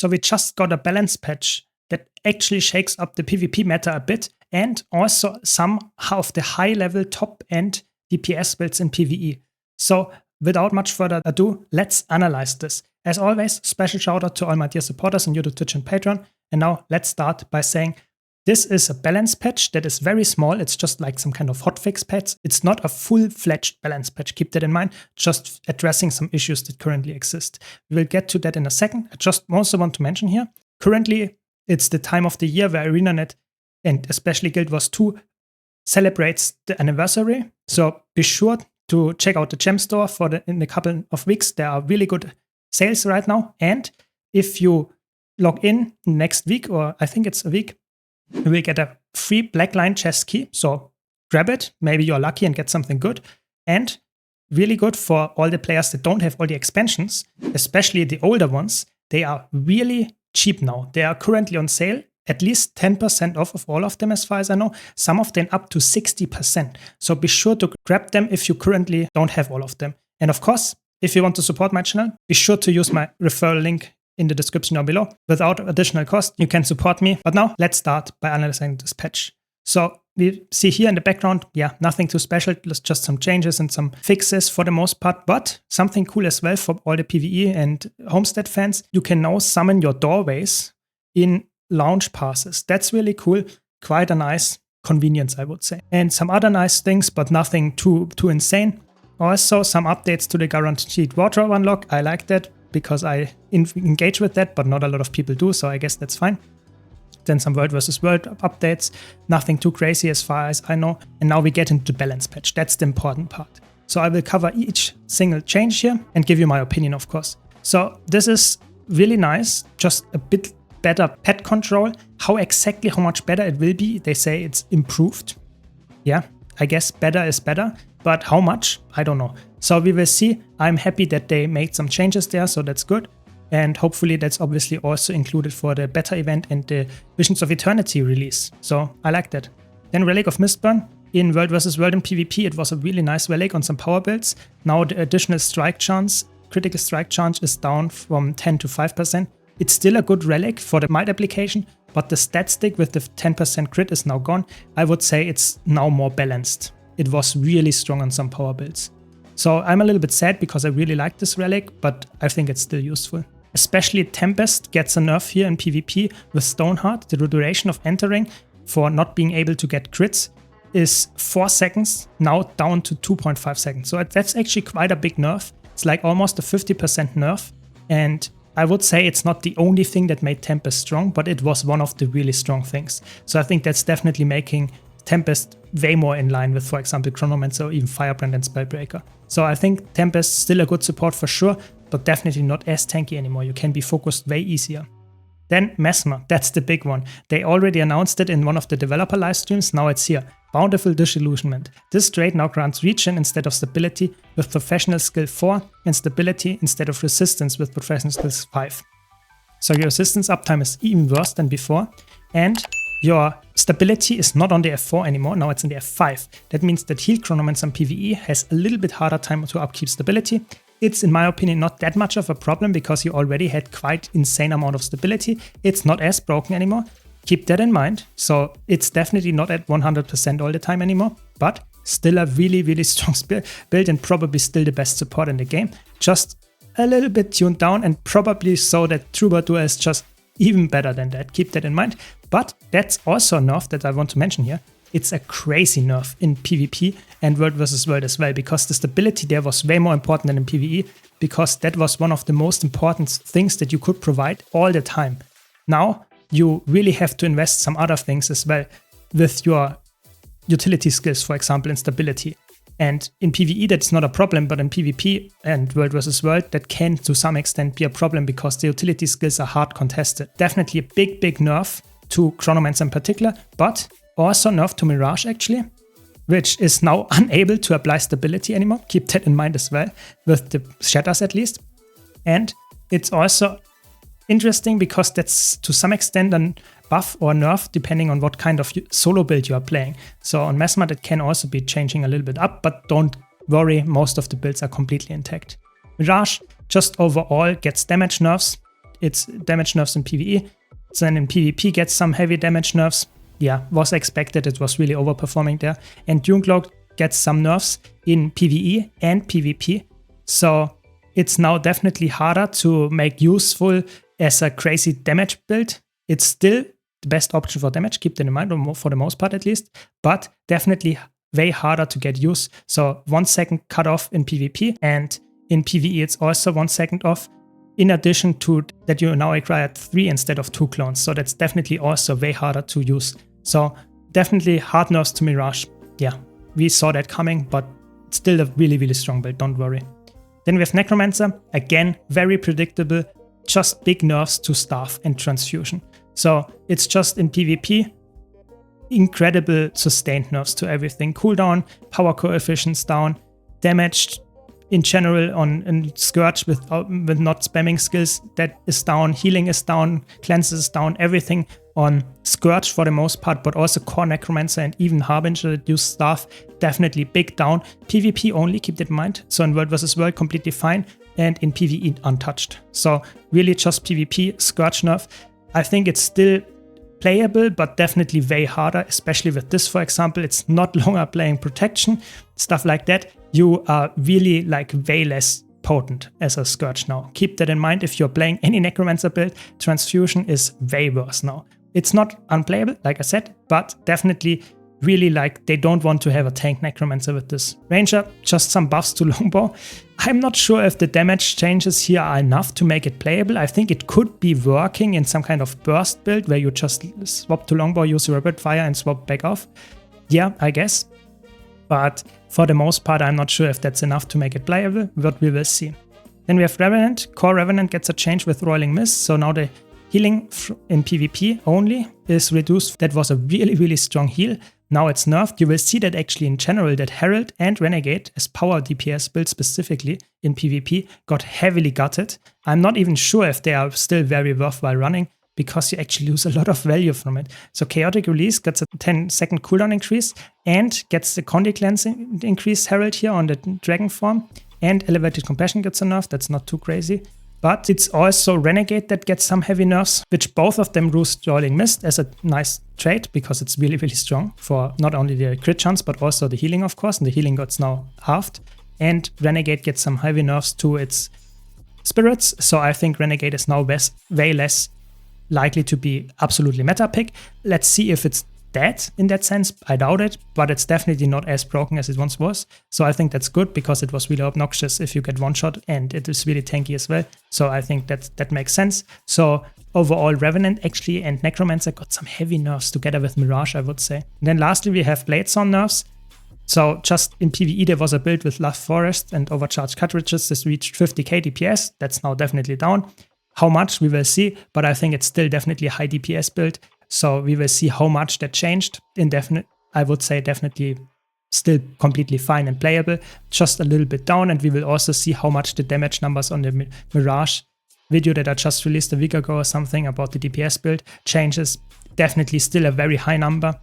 So we just got a balance patch that actually shakes up the PvP meta a bit, and also some of the high-level top-end DPS builds in PvE. So without much further ado, let's analyze this. As always, special shout out to all my dear supporters on YouTube, Twitch, and Patreon. And now let's start by saying this is a balance patch that is very small. It's just like some kind of hotfix patch. It's not a full-fledged balance patch. Keep that in mind. Just addressing some issues that currently exist. We will get to that in a second. I just also want to mention here, currently it's the time of the year where arenanet and especially Guild Wars 2 celebrates the anniversary. So be sure to check out the gem store in a couple of weeks. There are really good sales right now. And if you log in next week, or I think it's a week, you will get a free Blackline chest key. So grab it. Maybe you're lucky and get something good. And really good for all the players that don't have all the expansions, especially the older ones. They are really cheap now. They are currently on sale, at least 10% off of all of them as far as I know. Some of them up to 60%. So be sure to grab them if you currently don't have all of them. And of course, if you want to support my channel, be sure to use my referral link in the description down below. Without additional cost, you can support me. But now let's start by analyzing this patch. So we see here in the background, nothing too special, just some changes and some fixes for the most part, but something cool as well for all the PvE and Homestead fans. You can now summon your doorways in launch passes. That's really cool. Quite a nice convenience, I would say. And some other nice things, but nothing too insane. Also, some updates to the guaranteed wardrobe unlock. I like that because I engage with that, but not a lot of people do, so I guess that's fine. Then some World vs. World updates. Nothing too crazy as far as I know. And now we get into the balance patch. That's the important part. So I will cover each single change here and give you my opinion, of course. So this is really nice. Just a bit better pet control. How much better it will be? They say it's improved. Yeah, I guess better is better. But how much? I don't know. So we will see. I'm happy that they made some changes there, so that's good. And hopefully that's obviously also included for the beta event and the Visions of Eternity release. So I like that. Then Relic of Mistburn. In World vs. World and PvP, it was a really nice relic on some power builds. Now the additional strike chance, critical strike chance is down from 10 to 5%. It's still a good relic for the might application, but the stat stick with the 10% crit is now gone. I would say it's now more balanced. It was really strong on some power builds. So I'm a little bit sad because I really like this relic, but I think it's still useful. Especially Tempest gets a nerf here in PvP with Stoneheart. The duration of entering for not being able to get crits is 4 seconds, now down to 2.5 seconds. So that's actually quite a big nerf. It's like almost a 50% nerf. And I would say it's not the only thing that made Tempest strong, but it was one of the really strong things. So I think that's definitely making Tempest way more in line with, for example, Chronomancer or even Firebrand and Spellbreaker. So I think Tempest still a good support for sure, but definitely not as tanky anymore. You can be focused way easier. Then Mesmer, that's the big one. They already announced it in one of the developer live streams, now it's here. Bountiful Disillusionment. This trait now grants regen instead of stability with Professional Skill 4 and stability instead of resistance with Professional Skill 5. So your resistance uptime is even worse than before, and your stability is not on the F4 anymore, now it's in the F5. That means that Heal Chronomancer and PvE has a little bit harder time to upkeep stability. It's, in my opinion, not that much of a problem because you already had quite insane amount of stability. It's not as broken anymore. Keep that in mind. So it's definitely not at 100% all the time anymore, but still a really, really strong build and probably still the best support in the game. Just a little bit tuned down and probably so that Troubadour is just even better than that. Keep that in mind. But that's also a nerf that I want to mention here. It's a crazy nerf in PvP and World vs. World as well, because the stability there was way more important than in PvE, because that was one of the most important things that you could provide all the time. Now you really have to invest some other things as well with your utility skills, for example, in stability. And in PvE that's not a problem, but in PvP and World vs. World that can to some extent be a problem because the utility skills are hard contested. Definitely a big nerf to Chronomancer in particular, but also nerf to Mirage actually, which is now unable to apply stability anymore. Keep that in mind as well, with the shatters at least. And it's also interesting because that's to some extent a buff or nerf depending on what kind of solo build you are playing. So on Mesmer it can also be changing a little bit up, but don't worry, most of the builds are completely intact. Mirage just overall gets damage nerfs. its damage nerfs in PvE. Then in PvP gets some heavy damage nerfs. Yeah, was expected, it was really overperforming there. And Dunecloak gets some nerfs in PvE and PvP. So it's now definitely harder to make useful as a crazy damage build. It's still the best option for damage, keep that in mind, for the most part at least, but definitely way harder to get use. So 1 second cut off in PvP, and in PvE it's also 1 second off, in addition to that you now acquire 3 instead of 2 clones. So that's definitely also way harder to use. So definitely hard nerfs to Mirage. Yeah, we saw that coming, but still a really, really strong build, don't worry. Then we have Necromancer, again, very predictable, just big nerfs to Staff and Transfusion. So it's just in PvP, incredible sustained nerfs to everything. Cooldown, power coefficients down, damage in general on Scourge with not spamming skills, that is down, healing is down, cleanses is down, everything on Scourge for the most part, but also core Necromancer and even Harbinger that use Staff, definitely big down. PvP only, keep that in mind. So in World vs. World completely fine, and in PvE untouched. So really just PvP, Scourge nerf. I think it's still playable, but definitely way harder, especially with this, for example. It's not longer playing protection, stuff like that. You are really like way less potent as a Scourge now. Keep that in mind if you're playing any Necromancer build. Transfusion is way worse now. It's not unplayable, like I said, but definitely really like they don't want to have a tank Necromancer with this. Ranger, just some buffs to Longbow. I'm not sure if the damage changes here are enough to make it playable. I think it could be working in some kind of burst build where you just swap to Longbow, use your rapid fire and swap back off. Yeah, I guess. But for the most part, I'm not sure if that's enough to make it playable, but we will see. Then we have Revenant. Core Revenant gets a change with Roiling Mist, so now the healing in PvP only is reduced. That was a really, really strong heal. Now it's nerfed. You will see that actually in general that Herald and Renegade as power DPS builds specifically in PvP got heavily gutted. I'm not even sure if they are still very worthwhile running because you actually lose a lot of value from it. So Chaotic Release gets a 10-second cooldown increase and gets the Condi Cleansing increase Herald here on the Dragon form, and Elevated Compassion gets a nerf. That's not too crazy. But it's also Renegade that gets some heavy nerfs, which both of them boost Roiling Mist as a nice trait because it's really, really strong for not only the crit chance, but also the healing, of course. And the healing gets now halved. And Renegade gets some heavy nerfs to its spirits. So I think Renegade is now way less likely to be absolutely meta pick. Let's see if it's dead in that sense. I doubt it, but it's definitely not as broken as it once was. So I think that's good because it was really obnoxious if you get one shot, and it is really tanky as well. So I think that makes sense. So overall, Revenant actually and Necromancer got some heavy nerfs together with Mirage, I would say. And then lastly, we have Bladestone nerfs. So just in PvE, there was a build with Love Forest and overcharged cartridges. This reached 50k DPS. That's now definitely down. How much, we will see, but I think it's still definitely a high DPS build. So we will see how much that changed. I would say definitely still completely fine and playable, just a little bit down. And we will also see how much the damage numbers on the Mirage video that I just released a week ago or something about the DPS build changes. Definitely still a very high number,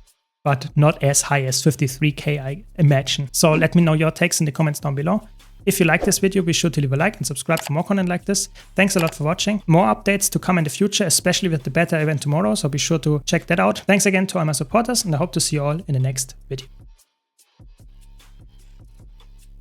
but not as high as 53k, I imagine. So let me know your takes in the comments down below. If you like this video, be sure to leave a like and subscribe for more content like this. Thanks a lot for watching. More updates to come in the future, especially with the beta event tomorrow, so be sure to check that out. Thanks again to all my supporters, and I hope to see you all in the next video.